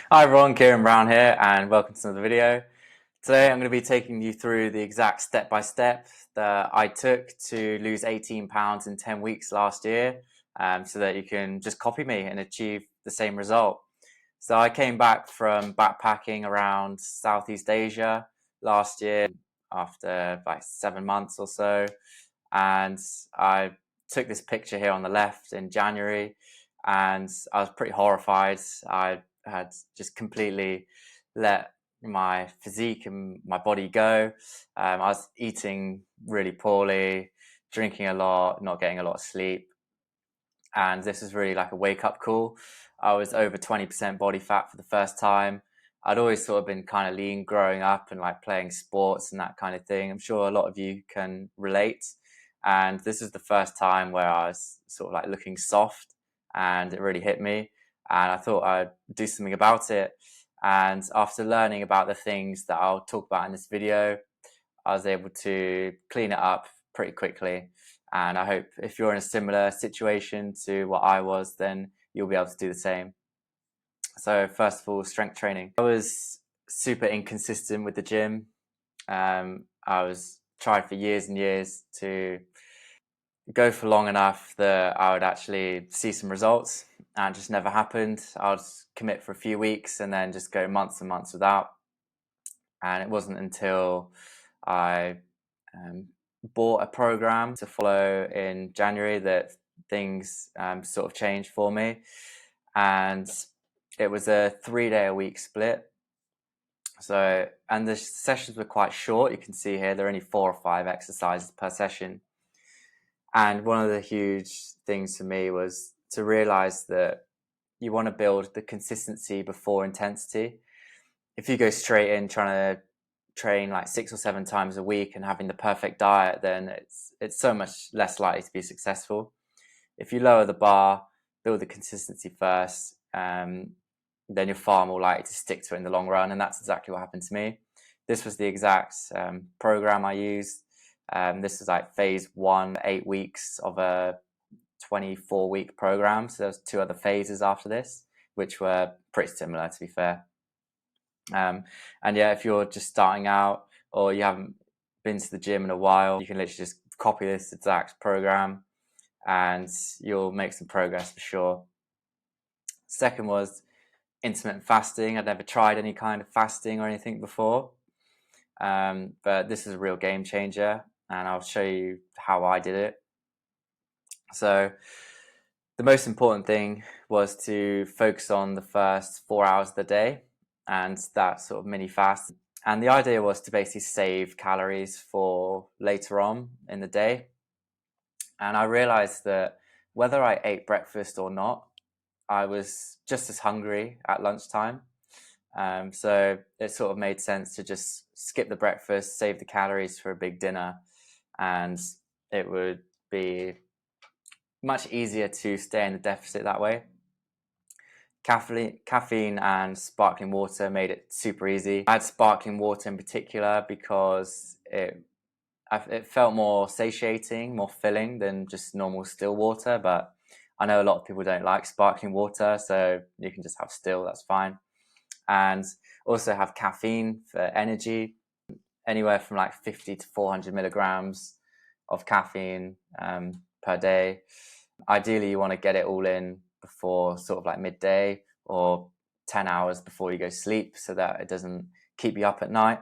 Hi everyone, Kieran Brown here and welcome to another video. Today I'm going to be taking you through the exact step-by-step that I took to lose 18 pounds in 10 weeks last year, so that you can just copy me and achieve the same result. So I came back from backpacking around Southeast Asia last year after like 7 months or so, and I took this picture here on the left in January, and I was pretty horrified. I had just completely let my physique and my body go. I was eating really poorly, drinking a lot, not getting a lot of sleep, and this was really like a wake up call. I was over 20% body fat for the first time. I'd always sort of been kind of lean growing up and like playing sports and that kind of thing. I'm sure a lot of you can relate. And this is the first time where I was sort of like looking soft, and it really hit me. And I thought I'd do something about it. And after learning about the things that I'll talk about in this video, I was able to clean it up pretty quickly. And I hope if you're in a similar situation to what I was, then you'll be able to do the same. So first of all, strength training. I was super inconsistent with the gym. I was tried for years and years to go for long enough that I would actually see some results, and it just never happened. I would commit for a few weeks and then just go months and months without. And it wasn't until I um, bought a program to follow in January that things sort of changed for me. And it was a 3 day a week split. So, and the sessions were quite short. You can see here, there are only 4 or 5 exercises per session. And one of the huge things for me was to realize that you want to build the consistency before intensity. If you go straight in trying to train like 6 or 7 times a week and having the perfect diet, then it's so much less likely to be successful. If you lower the bar, build the consistency first, then you're far more likely to stick to it in the long run. And that's exactly what happened to me. This was the exact program I used. This is like phase 1, 8 weeks of a 24-week program. So there's 2 other phases after this, which were pretty similar, to be fair. And yeah, if you're just starting out or you haven't been to the gym in a while, you can literally just copy this exact program and you'll make some progress for sure. Second was intermittent fasting. I'd never tried any kind of fasting or anything before, but this is a real game changer, and I'll show you how I did it. So the most important thing was to focus on the first 4 hours of the day and that sort of mini fast. And the idea was to basically save calories for later on in the day. And I realized that whether I ate breakfast or not, I was just as hungry at lunchtime. So it sort of made sense to just skip the breakfast, save the calories for a big dinner, and it would be much easier to stay in the deficit that way. Caffeine and sparkling water made it super easy. I had sparkling water in particular because it felt more satiating, more filling than just normal still water. But I know a lot of people don't like sparkling water, so you can just have still, that's fine. And also have caffeine for energy, anywhere from like 50 to 400 milligrams of caffeine per day. Ideally, you want to get it all in before sort of like midday or 10 hours before you go to sleep so that it doesn't keep you up at night.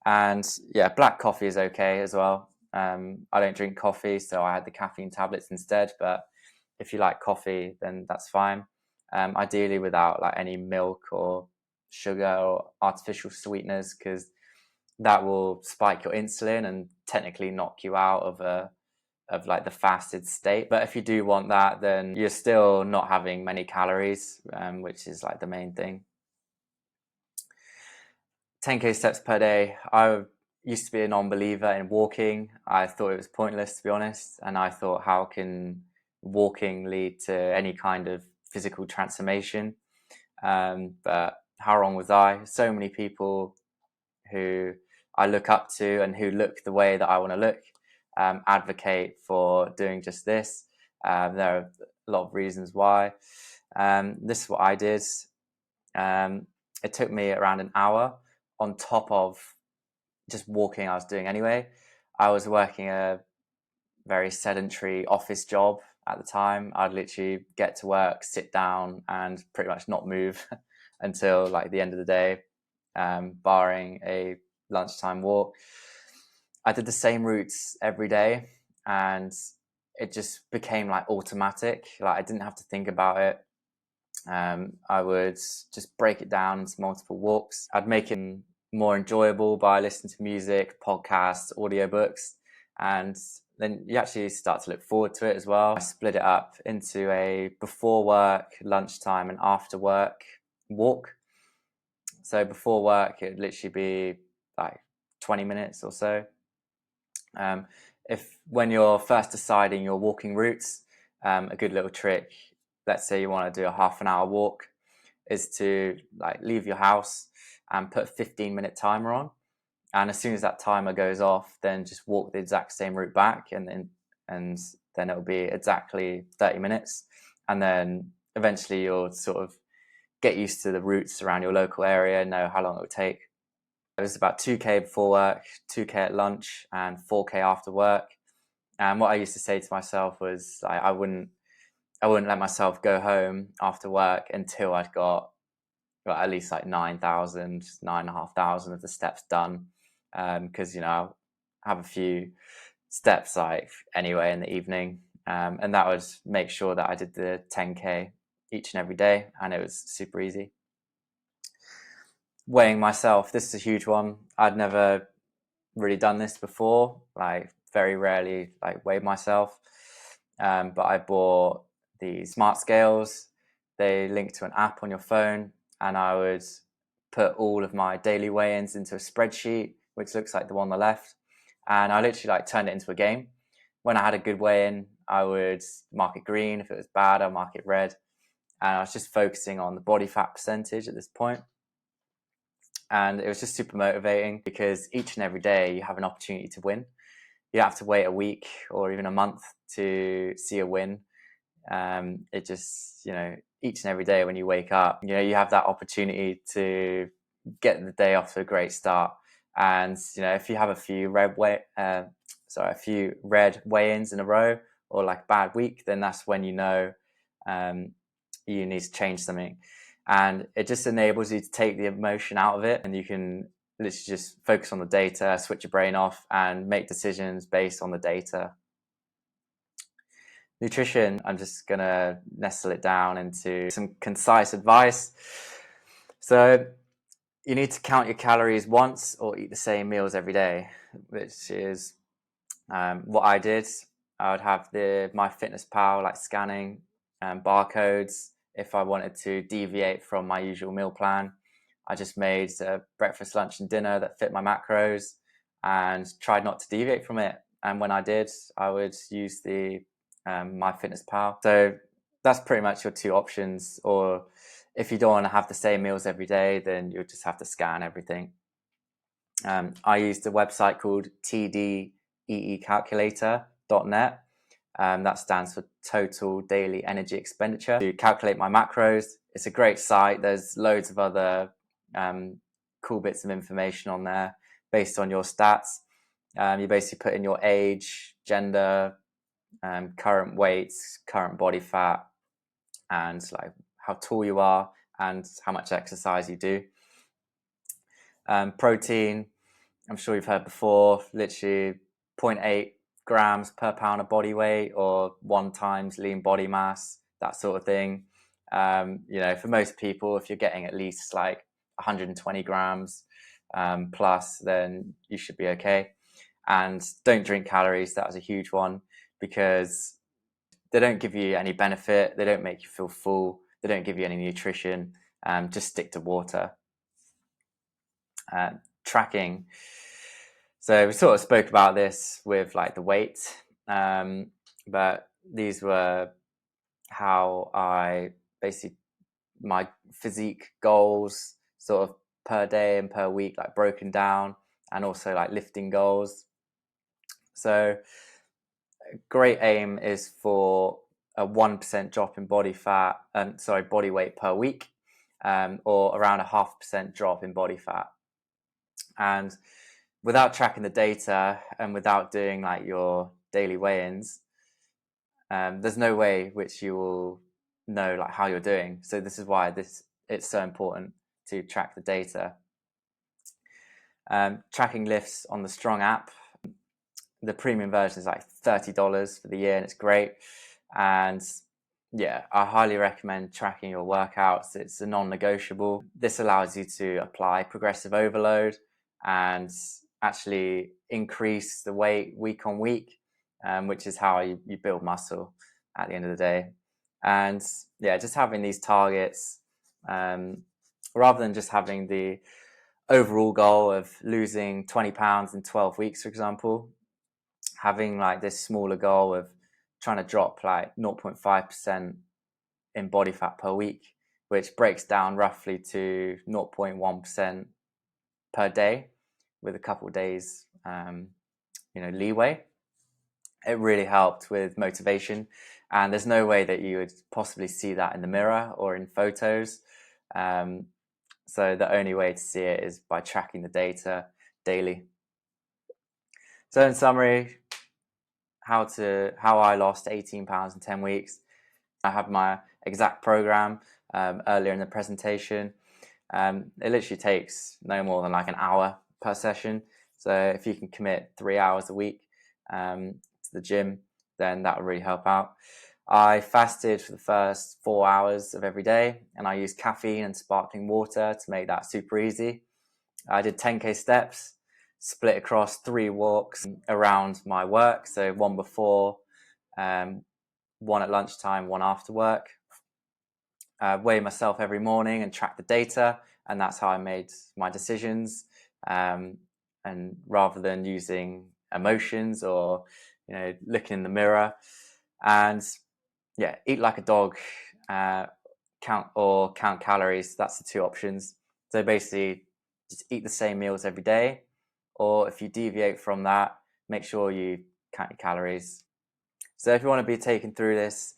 And yeah, black coffee is okay as well. I don't drink coffee, so I had the caffeine tablets instead. But if you like coffee, then that's fine. Ideally without like any milk or sugar or artificial sweeteners, because that will spike your insulin and technically knock you out of like the fasted state. But if you do want that, then you're still not having many calories, which is like the main thing. 10k steps per day. I used to be a non-believer in walking. I thought it was pointless, to be honest, and I thought, how can walking lead to any kind of physical transformation? But how wrong was I? So many people who I look up to and who look the way that I want to look advocate for doing just this. There are a lot of reasons why. This is what I did. It took me around an hour on top of just walking I was doing anyway. I was working a very sedentary office job at the time. I'd literally get to work, sit down, and pretty much not move until like the end of the day, barring a lunchtime walk. I did the same routes every day, and it just became like automatic. Like I didn't have to think about it. I would just break it down into multiple walks. I'd make it more enjoyable by listening to music, podcasts, audiobooks, and then you actually start to look forward to it as well. I split it up into a before work, lunchtime, and after work walk. So before work, it'd literally be like 20 minutes or so. If when you're first deciding your walking routes, a good little trick, let's say you want to do a half an hour walk, is to like leave your house and put a 15-minute timer on. And as soon as that timer goes off, then just walk the exact same route back, and then it'll be exactly 30 minutes. And then eventually you'll sort of get used to the routes around your local area, know how long it will take. It was about 2K before work, 2K at lunch, and 4K after work. And what I used to say to myself was I wouldn't let myself go home after work until I'd got at least like 9,000, 9,500 of the steps done. Because I have a few steps like anyway in the evening, and that would make sure that I did the 10K each and every day, and it was super easy. Weighing myself, this is a huge one. I'd never really done this before, like very rarely like weighed myself, but I bought these smart scales. They link to an app on your phone, and I would put all of my daily weigh-ins into a spreadsheet, which looks like the one on the left, and I literally like turned it into a game. When I had a good weigh-in, I would mark it green. If it was bad, I'd mark it red, and I was just focusing on the body fat percentage at this point. And it was just super motivating because each and every day you have an opportunity to win. You don't have to wait a week or even a month to see a win. It just, each and every day when you wake up, you have that opportunity to get the day off to a great start. And, if you have a few red weigh-ins in a row, or like a bad week, then that's when you need to change something. And it just enables you to take the emotion out of it, and you can literally just focus on the data, switch your brain off, and make decisions based on the data. Nutrition, I'm just going to nestle it down into some concise advice. So you need to count your calories once or eat the same meals every day, which is what I did. I would have the MyFitnessPal like scanning barcodes. If I wanted to deviate from my usual meal plan, I just made a breakfast, lunch, and dinner that fit my macros and tried not to deviate from it. And when I did, I would use the MyFitnessPal. So that's pretty much your two options. Or if you don't want to have the same meals every day, then you'll just have to scan everything. I used a website called tdeecalculator.net. That stands for Total Daily Energy Expenditure. To calculate my macros, it's a great site. There's loads of other cool bits of information on there based on your stats. You basically put in your age, gender, current weights, current body fat, and like how tall you are and how much exercise you do. Protein, I'm sure you've heard before, literally 0.8 grams per pound of body weight, or 1 times lean body mass, that sort of thing. For most people, if you're getting at least like 120 grams plus, then you should be okay. And don't drink calories. That was a huge one, because they don't give you any benefit. They don't make you feel full. They don't give you any nutrition. Just stick to water. Tracking. So we sort of spoke about this with like the weight, but these were how I basically, my physique goals sort of per day and per week, like broken down, and also like lifting goals. So a great aim is for a 1% drop in body weight per week. or around a 0.5% drop in body fat. And without tracking the data and without doing like your daily weigh-ins, there's no way which you will know like how you're doing. So this is why it's so important to track the data. Tracking lifts on the Strong app. The premium version is like $30 for the year, and it's great. And yeah, I highly recommend tracking your workouts. It's a non-negotiable. This allows you to apply progressive overload and actually increase the weight week on week, which is how you build muscle at the end of the day. And yeah, just having these targets, rather than just having the overall goal of losing 20 pounds in 12 weeks, for example, having like this smaller goal of trying to drop like 0.5% in body fat per week, which breaks down roughly to 0.1% per day with a couple of days leeway. It really helped with motivation, and there's no way that you would possibly see that in the mirror or in photos. So the only way to see it is by tracking the data daily. So in summary, how I lost 18 pounds in 10 weeks. I have my exact program earlier in the presentation. It literally takes no more than like an hour per session. So if you can commit 3 hours a week to the gym, then that will really help out. I fasted for the first 4 hours of every day, and I used caffeine and sparkling water to make that super easy. I did 10k steps, split across 3 walks around my work. So one before, one at lunchtime, one after work. Weigh myself every morning and track the data, and that's how I made my decisions. And rather than using emotions or looking in the mirror. And yeah, eat like a dog, count calories. That's the 2 options. So basically, just eat the same meals every day, or if you deviate from that, make sure you count your calories. So if you want to be taken through this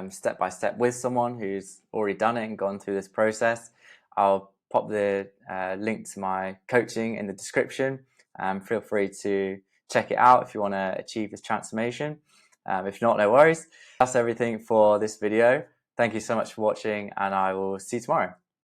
step by step with someone who's already done it and gone through this process, I'll pop the link to my coaching in the description. Feel free to check it out if you want to achieve this transformation. If not, no worries. That's everything for this video. Thank you so much for watching, and I will see you tomorrow.